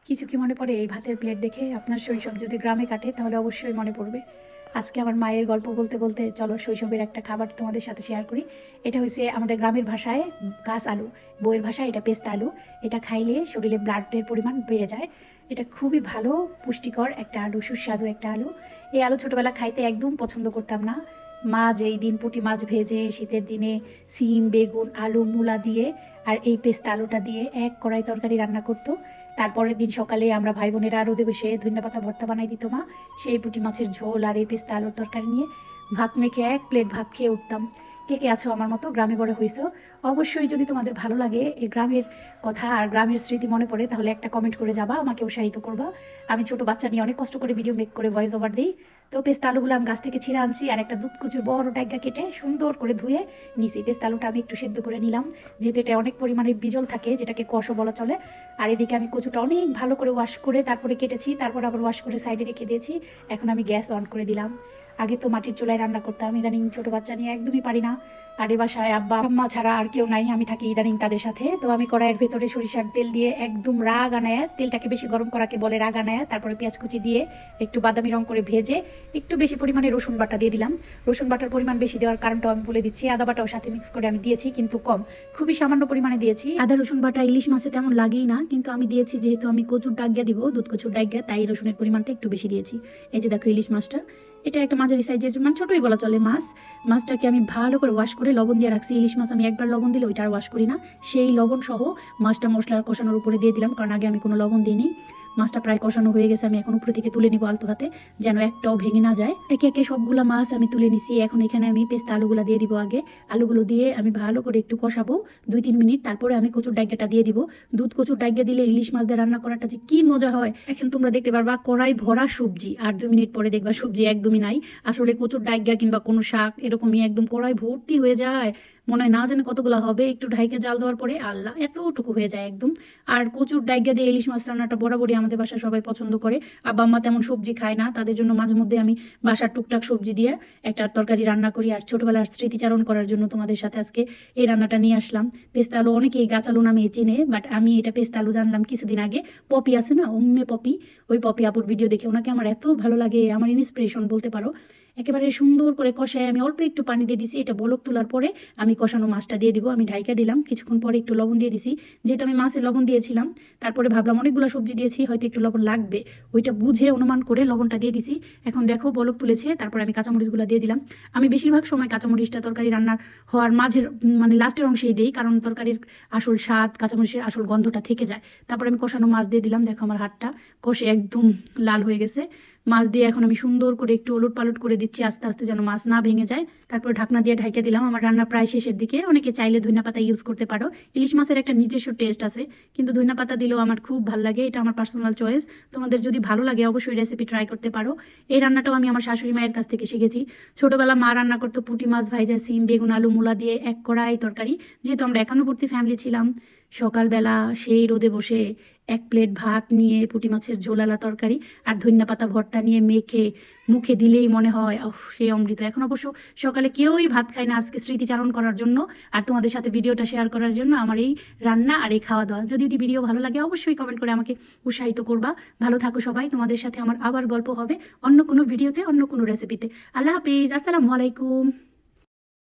কিছু কি মনে পড়ে এই ভাতের প্লেট দেখে? আপনার শৈশব যদি গ্রামে কাটে তাহলে অবশ্যই মনে পড়বে। আজকে আমার মায়ের গল্প বলতে বলতে চলো শৈশবের একটা খাবার তোমাদের সাথে শেয়ার করি। এটা হচ্ছে আমাদের গ্রামের ভাষায় গাছ আলু, বইয়ের ভাষায় এটা পেস্তা আলু। এটা খাইলে শরীরে ব্লাডের পরিমাণ বেড়ে যায়। এটা খুবই ভালো, পুষ্টিকর একটা আলু, সুস্বাদু একটা আলু। এই আলু ছোটোবেলা খাইতে একদম পছন্দ করতাম না। মা যেই দিন পুঁটি মাছ ভেজে শীতের দিনে সিম, বেগুন, আলু, মূলা দিয়ে আর এই পেস্তা আলুটা দিয়ে এক কড়াই তরকারি রান্না করতো, তারপরের দিন সকালে আমরা ভাই বোনেরা রোদে বসে ধন্যপাতা ভর্তা বানাই দিত মা। সেই পুঁটি মাছের ঝোল আর এই পেস্তা আলুর তরকারি নিয়ে ভাত মেখে এক প্লেট ভাত খেয়ে উঠতাম। কে কে আছো আমার মতো গ্রামে বড় হয়েছো? অবশ্যই যদি তোমাদের ভালো লাগে এই গ্রামের কথা আর গ্রামের স্মৃতি মনে পড়ে তাহলে একটা কমেন্ট করে যাবা, আমাকে উৎসাহিত করবা। আমি ছোট বাচ্চা নিয়ে অনেক কষ্ট করে ভিডিও মেক করে ভয়েস ওভার দিই। তো পেস্তা আলুগুলো আমি গাছ থেকে ছিঁড়ে আনছি আর একটা দুধ কুচুর বড় ডাইগা কেটে সুন্দর করে ধুয়ে নিছি। পেস্তা আলুটা আমি একটু সেদ্ধ করে নিলাম, যেহেতু এটা অনেক পরিমাণে বিজল থাকে, যেটাকে কষও বলা চলে। আর এদিকে আমি কচুটা অনেক ভালো করে ওয়াশ করে তারপরে কেটেছি, তারপর আবার ওয়াশ করে সাইডে রেখে দিয়েছি। এখন আমি গ্যাস অন করে দিলাম। আগে তো মাটির চুলায় রান্না করতাম, ইদানিং ছোট বাচ্চা নিয়ে একদমই পারি না। আর এ বাসায় আব্বা আম্মা ছাড়া আর কেউ নাই, আমি থাকি ইদানিং তাদের সাথে। তো আমি কড়াইয়ের ভেতরে সরিষার তেল দিয়ে একদম রাগ আনায়া, তেলটাকে বেশি গরম করাকে বলে রাগ আনায়া, তারপরে পেঁয়াজ কুচি দিয়ে একটু বাদামি রং করে ভেজে একটু বেশি পরিমাণে রসুন বাটা দিয়ে দিলাম। রসুন বাটার পরিমাণ বেশি দেওয়ার কারণটাও আমি বলে দিচ্ছি। আদা বাটাও সাথে মিক্স করে আমি দিয়েছি, কিন্তু কম, খুবই সামান্য পরিমাণে দিয়েছি। আদা রসুন বাটা ইলিশ মাছে তেমন লাগেই না, কিন্তু আমি দিয়েছি যেহেতু আমি কচুর ডাগিয়া দিব, দুধ কচুর ডাগিয়া, তাই রসুনের পরিমাণটা একটু বেশি দিয়েছি। এই যে দেখো ইলিশ মাছটা, এটা একটা মাঝারি সাইজের, মানে ছোটই বলা চলে মাছ। মাছটাকে আমি ভালো করে ওয়াশ করে লবণ দিয়ে রাখছি। ইলিশ মাছ আমি একবার লবণ দিলে ওইটা আর ওয়াশ করি না, সেই লবণ সহ মাছটা মশলা কষানোর উপরে দিয়ে দিলাম, কারণ আগে আমি কোনো লবণ দিইনি। মাছটা প্রায় কষানো হয়ে গেছে, আমি এখন উপরে থেকে তুলে নিবো আলতো হাতে, যেন একটাও ভেঙে না যায়। একে একে সবগুলা মাছ আমি তুলে নিছি। এখন এখানে আমি পেস্তা আলুগুলা দিয়ে দিব। আগে আলুগুলো দিয়ে আমি ভালো করে একটু কষাবো 2-3 মিনিট, তারপরে আমি কচুর ডাইগাটা দিয়ে দিব। দুধ কচুর ডাইগা দিলে ইলিশ মাছ দিয়ে রান্না করাটা যে কি মজা হয় এখন তোমরা দেখতে পারবা। কড়াই ভরা সবজি, আর 2 মিনিট পরে দেখবা সবজি একদমই নাই। আসলে কচুর ডাইগা কিংবা কোনো শাক এরকমই একদম কড়াই ভর্তি হয়ে যায়, মনে হয় না জানে কতগুলো হবে। একটু ঢাইকে জাল দেওয়ার পরে আল্লাহ এতটুকু হয়ে যায় একদম। আর কচুর ডাইগা দিয়ে ইলিশ মাছ রান্নাটা বরাবরই আমাদের বাসায় সবাই পছন্দ করে। আব্বা আম্মা তেমন সবজি খায় না, তাদের জন্য মাঝে মধ্যে আমি বাসার টুকটাক সবজি দিয়ে একটা তরকারি রান্না করি। আর ছোটবেলার স্মৃতিচারণ করার জন্য তোমাদের সাথে আজকে এই রান্নাটা নিয়ে আসলাম। পেস্তা আলু অনেকেই গাছ আলু নামে চিনে, বাট আমি এটা পেস্তা আলু জানলাম কিছুদিন আগে। পপি আছে না, উম্মে পপি, ওই পপি আপুর ভিডিও দেখে, ওনাকে আমার এত ভালো লাগে, আমার ইন্সপিরেশন বলতে পারো। একেবারে সুন্দর করে কষায় আমি অল্প একটু পানি দিয়ে দিছি। এটা বলক তোলার পরে আমি কষানো মাছটা দিয়ে দিব। আমি ঢাইকা দিলাম, কিছুক্ষণ পরে একটু লবণ দিয়ে দিছি, যেহেতু আমি মাছে লবণ দিয়েছিলাম। তারপরে ভাবলাম অনেকগুলো সবজি দিয়েছি, হয়তো একটু লবণ লাগবে, ওইটা বুঝে অনুমান করে লবণটা দিয়ে দিছি। এখন দেখো বলক তুলেছে, তারপরে আমি কাঁচামরিচগুলো দিয়ে দিলাম। আমি বেশিরভাগ সময় কাঁচামরিচটা তরকারি রান্নার হওয়ার মাঝের মানে লাস্টের অংশেই দিই, কারণ তরকারির আসল স্বাদ কাঁচামরিচের আসল গন্ধটা থেকে যায়। তারপরে আমি কষানো মাছ দিয়ে দিলাম। দেখো আমার হাতটা কষে একদম লাল হয়ে গেছে। মাছ দিয়ে এখন আমি সুন্দর করে একটু ওলট পালট করে দিচ্ছি আস্তে আস্তে, যেন মাছ না ভেঙে যায়। তারপর ঢাকনা দিয়ে ঢাইকে দিলাম। আমার রান্না প্রায় শেষের দিকে, অনেকে চাইলে ধনিয়া ইউজ করতে পারো। ইলিশ মাছের একটা নিজস্ব টেস্ট আছে, কিন্তু ধনিয়া দিলেও আমার খুব ভালো লাগে, এটা আমার পার্সোনাল চয়েস। তোমাদের যদি ভালো লাগে অবশ্যই রেসিপি ট্রাই করতে পারো। এই রান্নাটাও আমি আমার শাশুড়ি মায়ের কাছ থেকে শিখেছি। ছোটবেলা মা রান্না করতো পুঁটি মাছ ভাইজা, সিম, বেগুন, আলু, মূলা দিয়ে এক কড়াই তরকারি। যেহেতু আমরা একান্নবর্তী ফ্যামিলি ছিলাম, সকালবেলা সেই রোদে বসে এক প্লেট ভাত নিয়ে পুঁটি মাছের ঝোলালা তরকারি আর ধনিয়া ভর্তা নিয়ে মেখে মুখে দিলেই মনে হয় সেই অমৃত। এখন অবশ্য সকালে কেউই ভাত খায় না, আজকে স্মৃতিচারণ করার জন্য আর তোমাদের সাথে ভিডিওটা শেয়ার করার জন্য আমার এই রান্না আর এই খাওয়া দাওয়া। যদি ভিডিও ভালো লাগে অবশ্যই কমেন্ট করে আমাকে উৎসাহিত করবা। ভালো থাকো সবাই, তোমাদের সাথে আমার আবার গল্প হবে অন্য কোনো ভিডিওতে, অন্য কোনো রেসিপিতে। আল্লাহ হাফিজ, আসসালামু আলাইকুম।